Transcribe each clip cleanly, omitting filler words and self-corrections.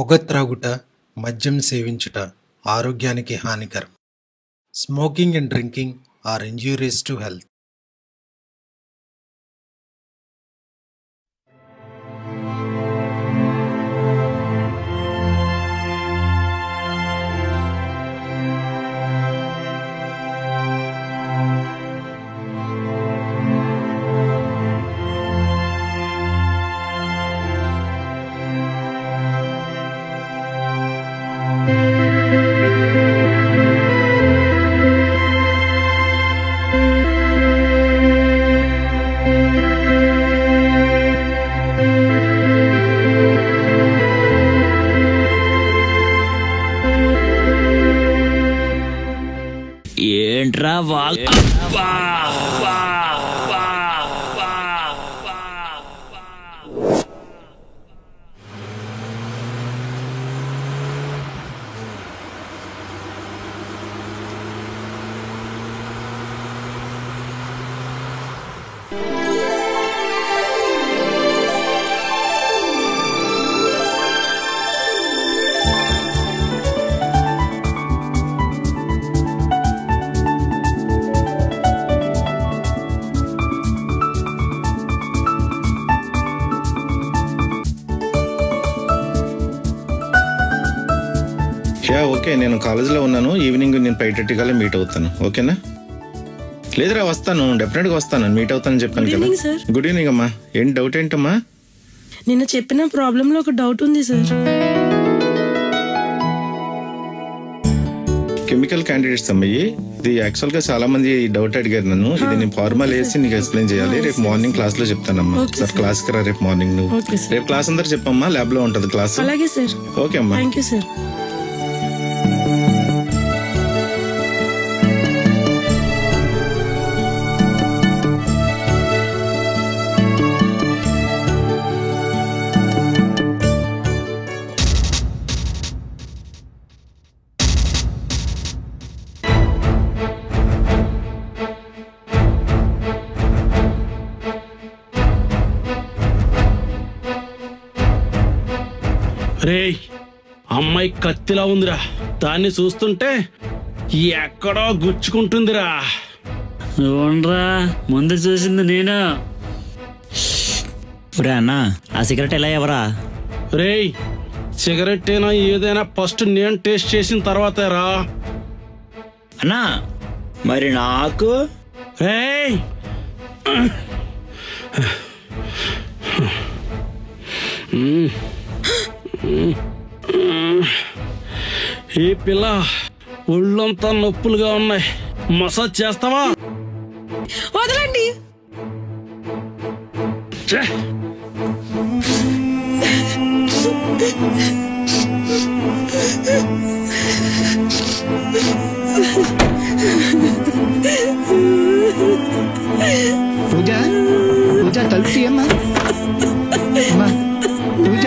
పొగ త్రాగుట, మద్యం సేవించుట ఆరోగ్యానికి హానికరం. Smoking and drinking are injurious to health. ఏంట్రా ఓకే, నేను కాలేజీలో ఉన్నాను. ఈవినింగ్ నేను 5:30 మీట్ అవుతాను. ఓకేనా? లేదురా, వస్తాను, డెఫినెట్గా వస్తాను. మీట్ అవుతానని చెప్పాను కదా. గుడ్ ఈవినింగ్ అమ్మా. ఏంటి డౌట్ ఏంటమ్మా? నిన్న చెప్పిన ప్రాబ్లంలో ఒక డౌట్ ఉంది సార్. కెమికల్ క్యాండిడేట్స్ అమ్మాయి, ఇది యాక్చువల్ గా చాలా మంది డౌట్ అడిగారు నన్ను. ఇది నేను ఫార్మల్ వేసి నీకు ఎక్స్ప్లెయిన్ చేయాలి. రేపు మార్నింగ్ క్లాస్ లో చెప్తానమ్మా. సార్ క్లాస్ కి రా రేపు మార్నింగ్. నువ్వు రేపు క్లాస్ అందరు చెప్పమ్మా, ల్యాబ్ లో ఉంటది క్లాస్. అలాగే సార్. ఓకే అమ్మా. Thank you sir. రేయ్, అమ్మాయి కత్తిలా ఉందిరా. దాన్ని చూస్తుంటే ఎక్కడో గుచ్చుకుంటుందిరా. చూడరా, ముందు చూసింది నేను. అన్నా, ఆ సిగరెట్ ఎలా ఎవరా? రేయ్, సిగరెట్ అయినా ఏదైనా ఫస్ట్ నేను టేస్ట్ చేసిన తర్వాతే రా. అన్నా మరి నాకు? రేయ్, ఈ పిల్ల ఒళ్ళంతా నొప్పులుగా ఉన్నాయి. మసాజ్ చేస్తావా? వదలండి. పూజ, పూజ తలుపు తీయమ్మా. పూజ,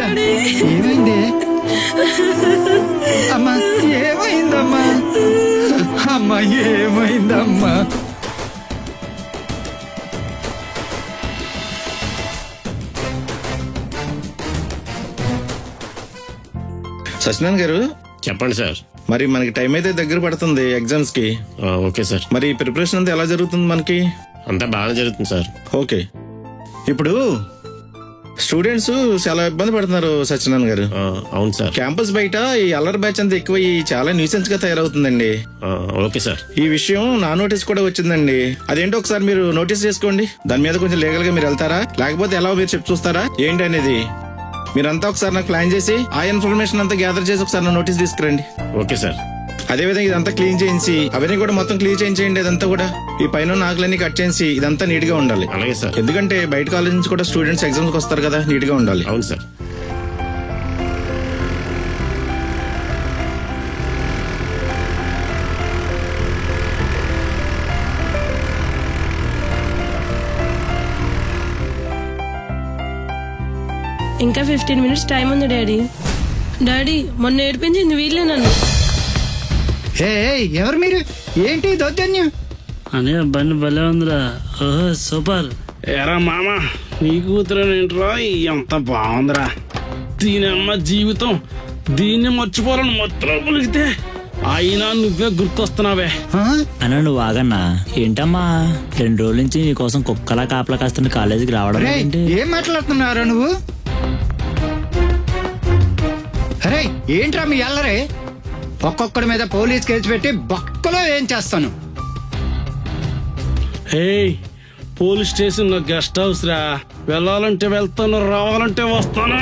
ఏమైంది అమ్మా? ఏమైందమ్మా? అమ్మా ఏమైందమ్మా? సత్యనారాయణ గారు చెప్పండి సార్. మరి మనకి టైం అయితే దగ్గర పడుతుంది ఎగ్జామ్స్ కి. Okay sir. మరి ప్రిపరేషన్ అంతా ఎలా జరుగుతుంది మనకి? అంతా బాగానే జరుగుతుంది సార్. ఓకే, ఇప్పుడు స్టూడెంట్స్ చాలా ఇబ్బంది పడుతున్నారు సత్యనారాయణ గారు. అవును సార్. క్యాంపస్ బయట ఈ అల్లరి బ్యాచ్ అంతా ఎక్కువ చాలా న్యూసెన్స్ గా తయారవుతుందండి. Okay sir. ఈ విషయం నా నోటీస్ కూడా వచ్చిందండి. అదేంటో ఒకసారి మీరు నోటీస్ చేసుకోండి. దాని మీద కొంచెం లీగల్ గా మీరు వెళ్తారా, లేకపోతే ఎలా మీరు చెప్పి చూస్తారా ఏంటి అనేది? మీరంతా ఒకసారి నాకు ప్లాన్ చేసి ఆ ఇన్ఫర్మేషన్ అంతా గ్యాదర్ చేసి ఒకసారి నా నోటీస్ తీసుకురండి. Okay sir. అదే విధంగా ఇదంతా క్లీన్ చేయించి అవన్నీ కూడా మొత్తం క్లీన్ చేయించేయండి. అదంతా కూడా ఈ పైన ఆకులన్నీ కట్ చేసి ఇదంతా నీట్ గా ఉండాలి. అలాగే సార్. ఎందుకంటే బయట కాలేజ్ నుంచి కూడా స్టూడెంట్స్ ఎగ్జామ్స్ వస్తారు కదా, నీట్ గా ఉండాలి. అవును సార్. ఇంకా 15 minutes టైం ఉంది డాడీ. డాడీ, మొన్న ఏడిపించింది వీళ్ళే నన్ను. ఎవరు మీరు? ఏంటి దౌర్జన్యం? అనే బండి భలే ఉందిరా. ఓహో సూపర్. ఎరా మామ, నీ కూతురేంట్రా ఎంత బాగుందిరా. దీని అమ్మ జీవితం దీన్ని మర్చిపోవాలని మొత్తం పులిగితే అయినా నువ్వే గుర్తొస్తున్నావే. అన్న నువ్వు ఆగన్నా. ఏంటమ్మా 2 రోజుల నుంచి నీకోసం కుక్కలా కాపలా కాస్తున్న కాలేజీకి రావడం ఏంటి? ఏం మాట్లాడుతున్నారా నువ్వు? అరే ఏంట్రా మీ అల్లరే? ఒక్కొక్కడి మీద పోలీస్ కేసు పెట్టి బొక్కలో ఏం చేస్తాను. పోలీస్ స్టేషన్ గెస్ట్ హౌస్ రా. వెళ్ళాలంటే వెళ్తాను, రావాలంటే వస్తాను.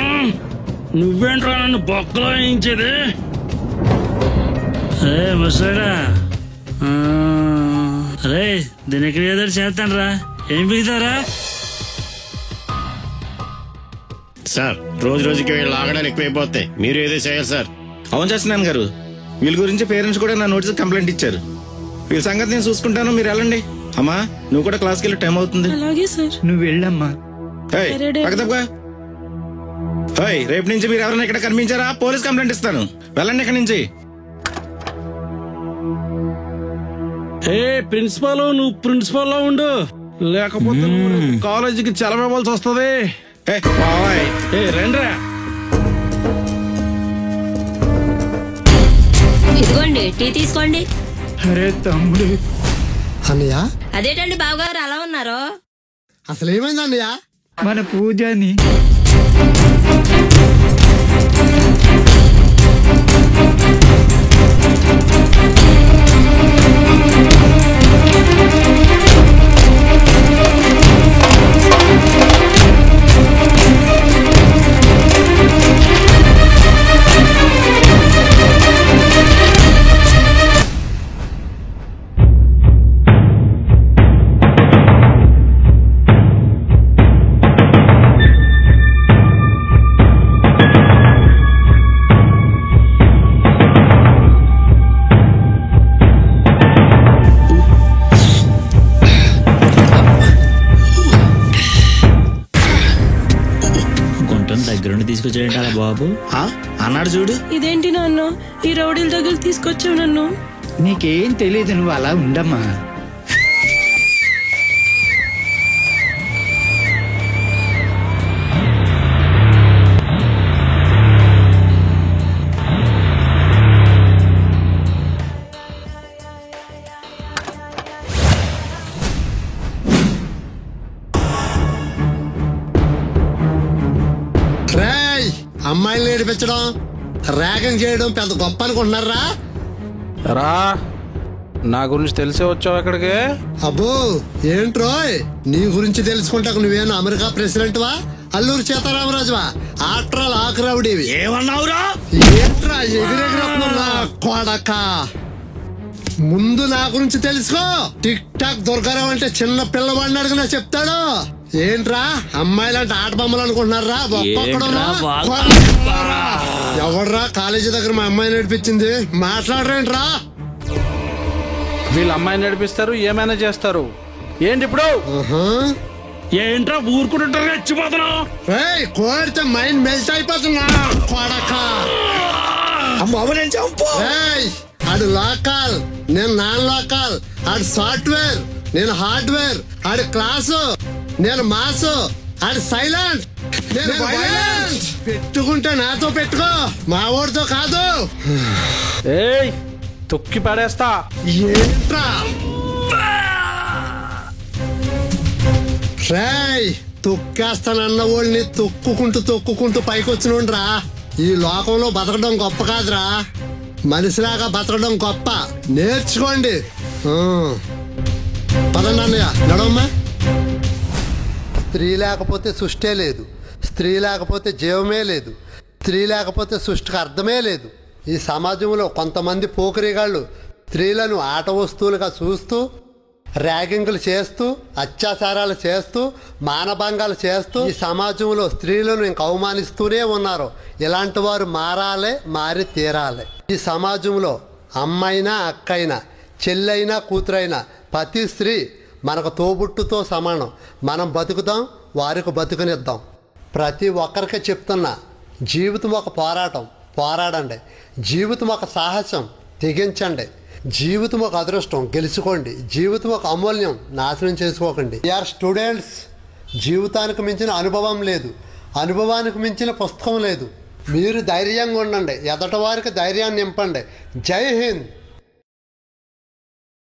నువ్వేంట్రా నన్ను బొక్కలో వేయించేది? ముసడా అరే దీనికి ఏదో చేస్తాను రా. ఏం పిగుతారా సార్? రోజు రోజుకి వీళ్ళు ఆగడానికి ఎక్కువైపోతాయి. మీరు ఏదో చేయాలి సార్. అవును చేస్తున్నాను గారు, వీళ్ళ గురించి పేరెంట్స్ కూడా నా నోటీస్ కంప్లైంట్ ఇచ్చారు. వీళ్ళ సంగతి నేను చూసుకుంటాను, మీరు వెళ్ళండి. అమ్మా నువ్వు కూడా క్లాస్కి వెళ్ళి టైం అవుతుంది. అలాగే సార్. నువ్వు వెళ్ళమ్మా. రేపు నుంచి మీరు ఎవరైనా ఇక్కడ కనిపించారా పోలీస్ కంప్లైంట్ ఇస్తాను. వెళ్ళండి ఇక్కడ నుంచి. ప్రిన్సిపాల్ నువ్వు ప్రిన్సిపాల్ లో ఉండు, లేకపోతే కాలేజీకి చెలవేవాల్సి వస్తుంది. రండ్రా. ఇదిగోండి టీ తీసుకోండి. అరే తమ్ముడు. అన్నయ్య అదేటండి బావగారు అలా ఉన్నారు? అసలు ఏమైంది అన్నయ్య? మన పూజని దగ్గరుండి తీసుకొచ్చాడంట అలా బాబు అన్నాడు చూడు. ఇదేంటి నాన్న ఈ రౌడీల దగ్గర తీసుకొచ్చావు నన్ను? నీకేం తెలియదు, నువ్వు అలా ఉండమ్మా. అమ్మాయిలు ఏడిపించడం, ర్యాగింగ్ చేయడం పెద్ద గొప్ప అనుకుంటున్నారా? రా, నా గురించి తెలిసే వచ్చావు ఎక్కడికి? అబ్బో ఏంట్రోయ్, నీ గురించి తెలుసుకుంటాకు నువ్వేనా అమెరికా ప్రెసిడెంట్ వా, అల్లూరు సీతారామరాజువా? ఆఫ్టర్ ఆల్ ఆకురవుడివి. ఏమన్నావురా? ఏంట్రా ఎగిరెగిరన్నా కొడక? ముందు నా గురించి తెలుసుకో. టిక్ టాక్ దొరకరావు అంటే చిన్న పిల్లవాడిని అడిగినా చెప్తాడు. ఏంట్రా అమ్మాయిలంటే ఆట బొమ్మలు అనుకుంటున్నారా? ఎవడ్రా కాలేజీ దగ్గర మా అమ్మాయి నడిపించింది? మాట్లాడరేంట్రా? వీళ్ళ అమ్మాయి నడిపిస్తారు, ఏమైనా చేస్తారు. ఏంటి ఇప్పుడు? ఏంట్రా ఊరుకుంటుంటారు రెచ్చిపోతున్నావు? కోరితే మైండ్ మెల్ట్ అయిపోతున్నా కొడక. ఆడు లోకల్, నేను నాన్ లోకల్. ఆడు సాఫ్ట్వేర్, నేను హార్డ్వేర్. ఆడు క్లాసు, నేను మాసు. ఆడు సైలెంట్, నేను వైలెంట్. పెట్టుకుంటే నాతో పెట్టుకో, మా ఓడితో కాదు. ఏయ్ తొక్కి పడేస్తా. ఏంట్రా రేయ్, తొక్కేస్తానన్న వాళ్ళని తొక్కుకుంటూ పైకొచ్చినోండ్రా. ఈ లోకంలో బతకడం గొప్ప కాదురా, మనిషిలాగా బతకడం గొప్ప. నేర్చుకోండి. పదండి అన్నయ్య, నడవమ్మా. స్త్రీ లేకపోతే సృష్టే లేదు, స్త్రీ లేకపోతే జీవమే లేదు, స్త్రీ లేకపోతే సృష్టికి అర్థమే లేదు. ఈ సమాజంలో కొంతమంది పోకిరిగాళ్ళు స్త్రీలను ఆట వస్తువులుగా చూస్తూ, ర్యాగింగ్లు చేస్తూ, అత్యాచారాలు చేస్తూ, మానభంగాలు చేస్తూ ఈ సమాజంలో స్త్రీలను ఇంక అవమానిస్తూనే ఉన్నారు. ఇలాంటి వారు మారాలే, మారి తీరాలి. ఈ సమాజంలో అమ్మైనా అక్కైనా, చెల్లైనా కూతురైనా ప్రతి స్త్రీ మనకు తోబుట్టుతో సమానం. మనం బతుకుదాం, వారికి బతుకునిద్దాం. ప్రతి ఒక్కరికి చెప్తున్నా, జీవితం ఒక పోరాటం, పోరాడండి. జీవితం ఒక సాహసం, తెగించండి. జీవితం ఒక అదృష్టం, గెలుచుకోండి. జీవితం ఒక అమూల్యం, నాశనం చేసుకోకండి. We are students. జీవితానికి మించిన అనుభవం లేదు, అనుభవానికి మించిన పుస్తకం లేదు. మీరు ధైర్యంగా ఉండండి, ఎదటి వారికి ధైర్యాన్ని నింపండి. జై హింద్.